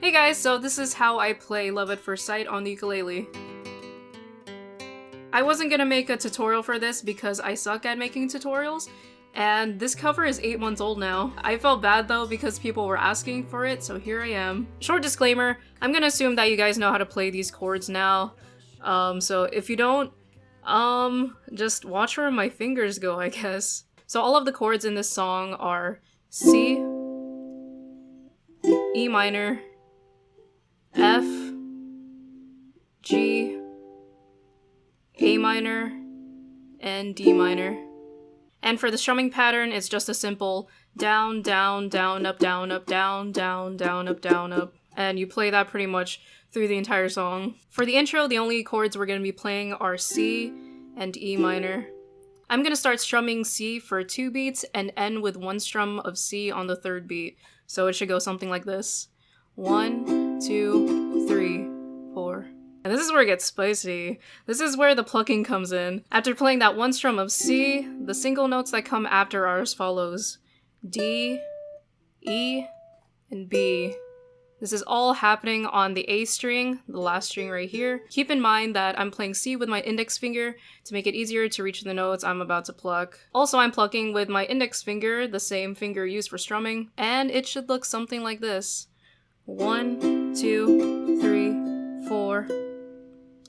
Hey guys, so this is how I play Love at First Sight on the ukulele. I wasn't gonna make a tutorial for this because I suck at making tutorials, and this cover is 8 months old now. I felt bad though because people were asking for it, so here I am. Short disclaimer, I'm gonna assume that you guys know how to play these chords now. So if you don't, just watch where my fingers go, I guess. So all of the chords in this song are C, E minor, F, G, A minor, and D minor. And for the strumming pattern, it's just a simple down, down, down, up, down, up, down, down, down, up, down, up. And you play that pretty much through the entire song. For the intro, the only chords we're going to be playing are C and E minor. I'm going to start strumming C for 2 beats and end with 1 strum of C on the 3rd beat. So it should go something like this. 1, 2, 3, 4. And this is where it gets spicy. This is where the plucking comes in. After playing that 1 strum of C, the single notes that come after are as follows. D, E, and B. This is all happening on the A string, the last string right here. Keep in mind that I'm playing C with my index finger to make it easier to reach the notes I'm about to pluck. Also, I'm plucking with my index finger, the same finger used for strumming, and it should look something like this. 1, 2, 3, 4.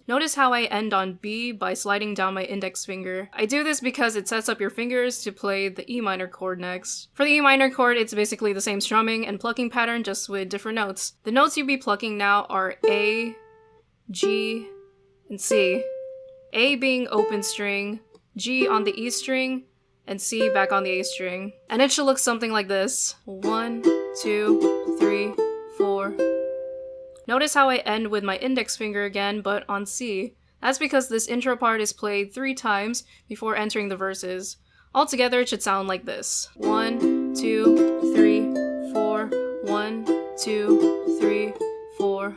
Notice how I end on B by sliding down my index finger. I do this because it sets up your fingers to play the E minor chord next. For the E minor chord, it's basically the same strumming and plucking pattern, just with different notes. The notes you'll be plucking now are A, G, and C. A being open string, G on the E string, and C back on the A string. And it should look something like this. 1, 2, 3, 4. Notice how I end with my index finger again, but on C. That's because this intro part is played 3 times before entering the verses. Altogether, it should sound like this. 1, 2, 3, 4, 1, 2, 3, 4.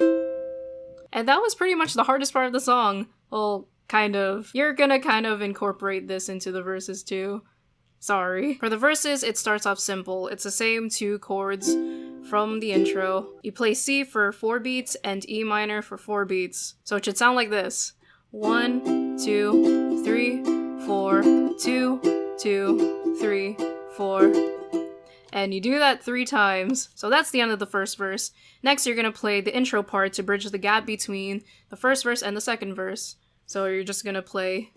And that was pretty much the hardest part of the song. Well, kind of. You're gonna kind of incorporate this into the verses too. Sorry. For the verses, it starts off simple. It's the same 2 chords from the intro. You play C for 4 beats and E minor for 4 beats. So it should sound like this. 1, 2, 3, 4, 2, 2, 3, 4. And you do that 3 times. So that's the end of the first verse. Next, you're gonna play the intro part to bridge the gap between the first verse and the second verse. So you're just gonna play.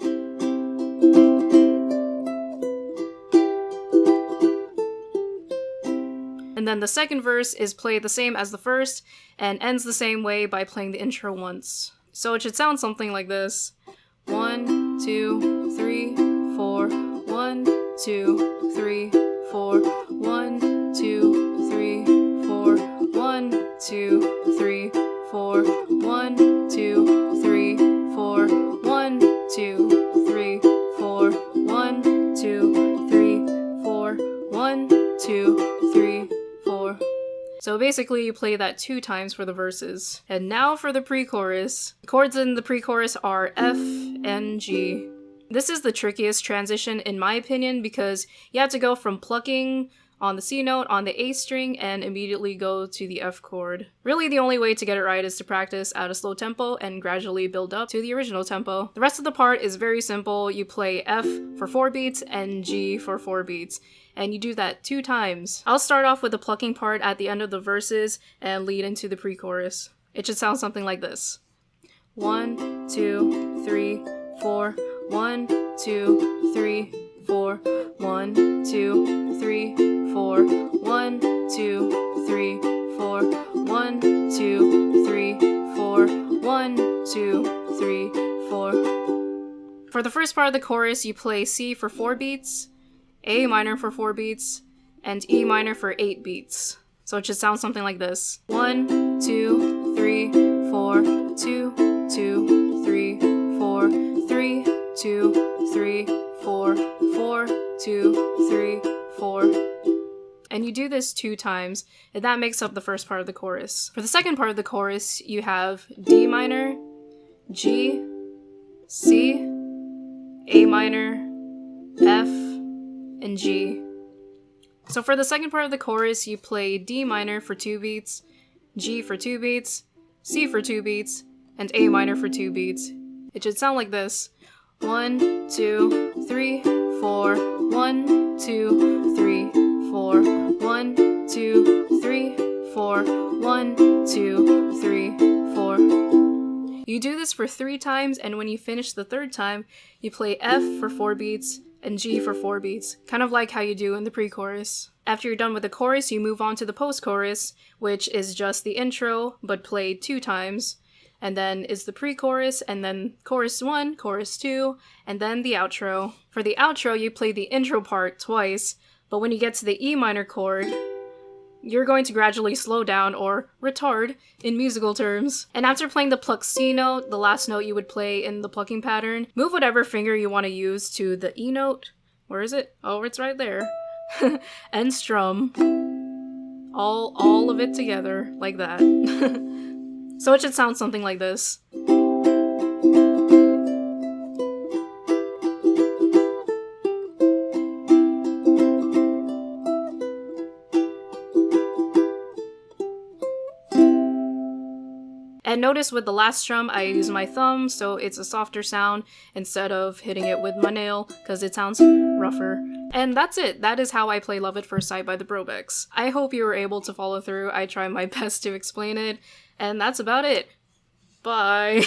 And then the second verse is played the same as the first and ends the same way by playing the intro once. So it should sound something like this. 1, 2, 3, 4. 1, 2, 3, 4. 1, 2, 3, 4. 1, 2, 3, 4. 1, 2, 3, 4. 1, 2, 3, 4. 1, 2, 3, 4. 1, 2, 3, 4. So basically you play that 2 times for the verses. And now for the pre-chorus. The chords in the pre-chorus are F and G. This is the trickiest transition in my opinion because you have to go from plucking on the C note on the A string and immediately go to the F chord. Really the only way to get it right is to practice at a slow tempo and gradually build up to the original tempo. The rest of the part is very simple. You play F for 4 beats and G for 4 beats. And you do that 2 times. I'll start off with the plucking part at the end of the verses and lead into the pre-chorus. It should sound something like this. 1, 2, 3, 4. 1, 2, 3, 4. 1, 2, 3, 4. 1, 2, 3, 4. 1, 2, 3, 4. 1, 2, 3, 4. For the first part of the chorus, you play C for 4 beats, A minor for 4 beats, and E minor for 8 beats. So it should sound something like this. 1, 2, 3, 4, 2, 2, 3, 4, 3, 2, 3, 4, 4, 2, 3, 4. And you do this 2 times, and that makes up the first part of the chorus. For the second part of the chorus, you have D minor, G, C, A minor, F, and G. So for the second part of the chorus, you play D minor for 2 beats, G for 2 beats, C for 2 beats, and A minor for 2 beats. It should sound like this. 1, 2, 3, 4, 1, 2, 3, 4, 1, 2, 3, 4, 1, 2, 3, 4. You do this for 3 times, and when you finish the 3rd time, you play F for 4 beats and G for 4 beats, kind of like how you do in the pre-chorus. After you're done with the chorus, you move on to the post-chorus, which is just the intro, but played 2 times, and then is the pre-chorus, and then chorus 1, chorus 2, and then the outro. For the outro, you play the intro part twice, but when you get to the E minor chord, you're going to gradually slow down, or retard, in musical terms. And after playing the pluck C note, the last note you would play in the plucking pattern, move whatever finger you want to use to the E note. Where is it? Oh, it's right there. And strum. All of it together, like that. So it should sound something like this. And notice with the last strum, I use my thumb, so it's a softer sound instead of hitting it with my nail, because it sounds rougher. And that's it. That is how I play Love at First Sight by the Brobecks. I hope you were able to follow through. I try my best to explain it, and that's about it. Bye!